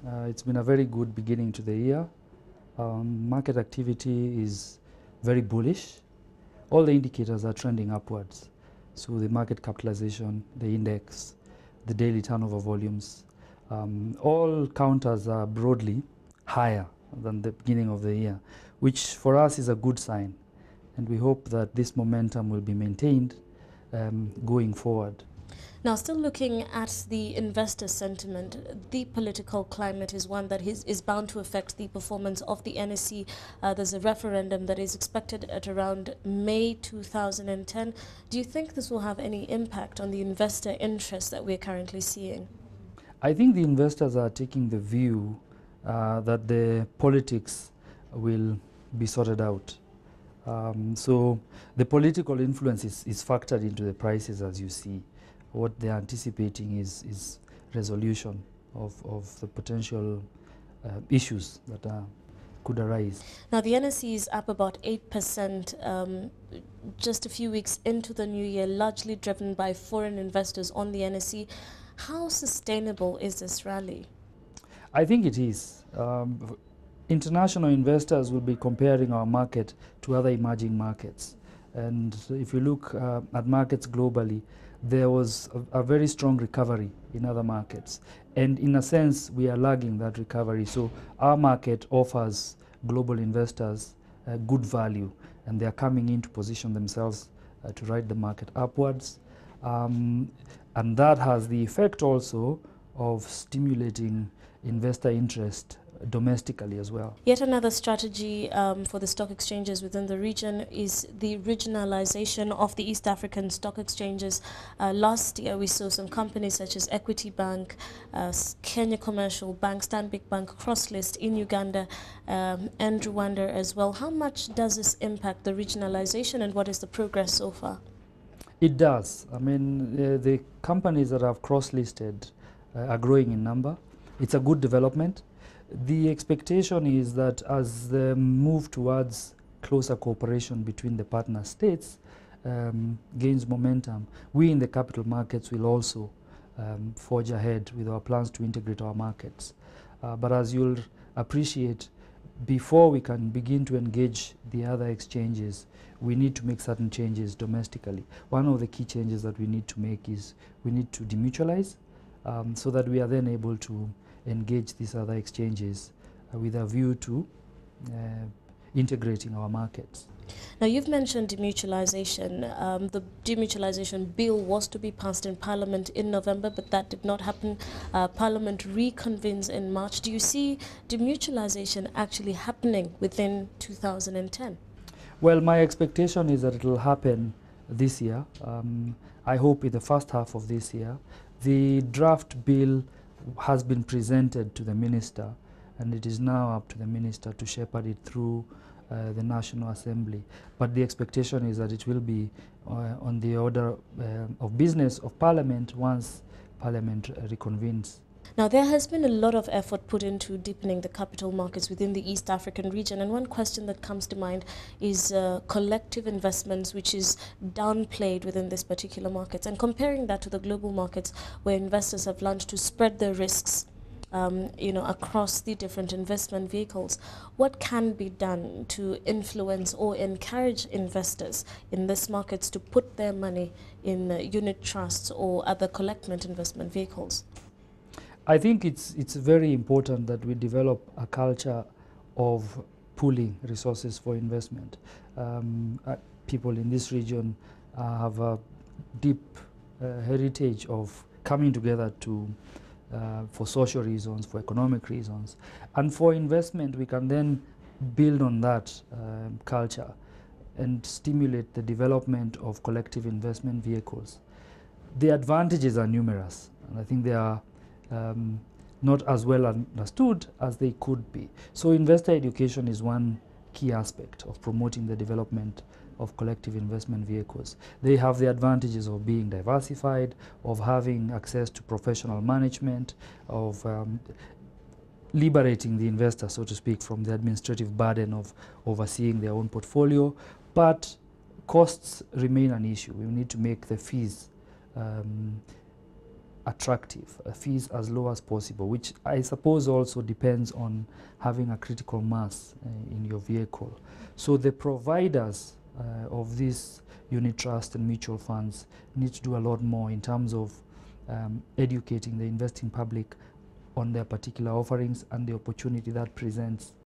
It's been a very good beginning to the year. Market activity is very bullish. All the indicators are trending upwards. So the market capitalization, the index, the daily turnover volumes, all counters are broadly higher than the beginning of the year, which for us is a good sign. And we hope that this momentum will be maintained going forward. Now, still looking at the investor sentiment, the political climate is one that is bound to affect the performance of the NSE. There's a referendum that is expected at around May 2010. Do you think this will have any impact on the investor interest that we're currently seeing? I think the investors are taking the view that the politics will be sorted out. So the political influence is factored into the prices, as you see. What they're anticipating is resolution of the potential issues that could arise. Now, the NSE is up about 8% just a few weeks into the new year, largely driven by foreign investors on the NSE. How sustainable is this rally? I think it is. International investors will be comparing our market to other emerging markets. And if you look at markets globally, there was a very strong recovery in other markets. And in a sense, we are lagging that recovery. So our market offers global investors good value, and they are coming in to position themselves to ride the market upwards. And that has the effect also of stimulating investor interest domestically as well. Yet another strategy for the stock exchanges within the region is the regionalization of the East African stock exchanges. Last year we saw some companies such as Equity Bank, Kenya Commercial Bank, Stanbic Bank cross-list in Uganda and Rwanda as well. How much does this impact the regionalization, and what is the progress so far? It does. I mean, the companies that have cross-listed are growing in number. It's a good development. The expectation is that as the move towards closer cooperation between the partner states gains momentum, we in the capital markets will also forge ahead with our plans to integrate our markets. But as you'll appreciate, before we can begin to engage the other exchanges, we need to make certain changes domestically. One of the key changes that we need to make is we need to demutualize so that we are then able to engage these other exchanges with a view to integrating our markets. Now, you've mentioned demutualization. The demutualization bill was to be passed in Parliament in November, but that did not happen. Parliament reconvenes in March. Do you see demutualization actually happening within 2010? Well, my expectation is that it will happen this year. I hope in the first half of this year. The draft bill has been presented to the minister, and it is now up to the minister to shepherd it through the National Assembly. But the expectation is that it will be on the order of business of Parliament once Parliament reconvenes. Now, there has been a lot of effort put into deepening the capital markets within the East African region, and one question that comes to mind is collective investments, which is downplayed within this particular market, and comparing that to the global markets where investors have learned to spread their risks across the different investment vehicles. What can be done to influence or encourage investors in these markets to put their money in unit trusts or other collective investment vehicles? I think it's very important that we develop a culture of pooling resources for investment. People in this region have a deep heritage of coming together for social reasons, for economic reasons. And for investment, we can then build on that culture and stimulate the development of collective investment vehicles. The advantages are numerous, and I think they are not as well understood as they could be. So investor education is one key aspect of promoting the development of collective investment vehicles. They have the advantages of being diversified, of having access to professional management, of liberating the investor, so to speak, from the administrative burden of overseeing their own portfolio. But costs remain an issue. We need to make the fees attractive, fees as low as possible, which I suppose also depends on having a critical mass in your vehicle. So the providers of these unit trust and mutual funds need to do a lot more in terms of educating the investing public on their particular offerings and the opportunity that presents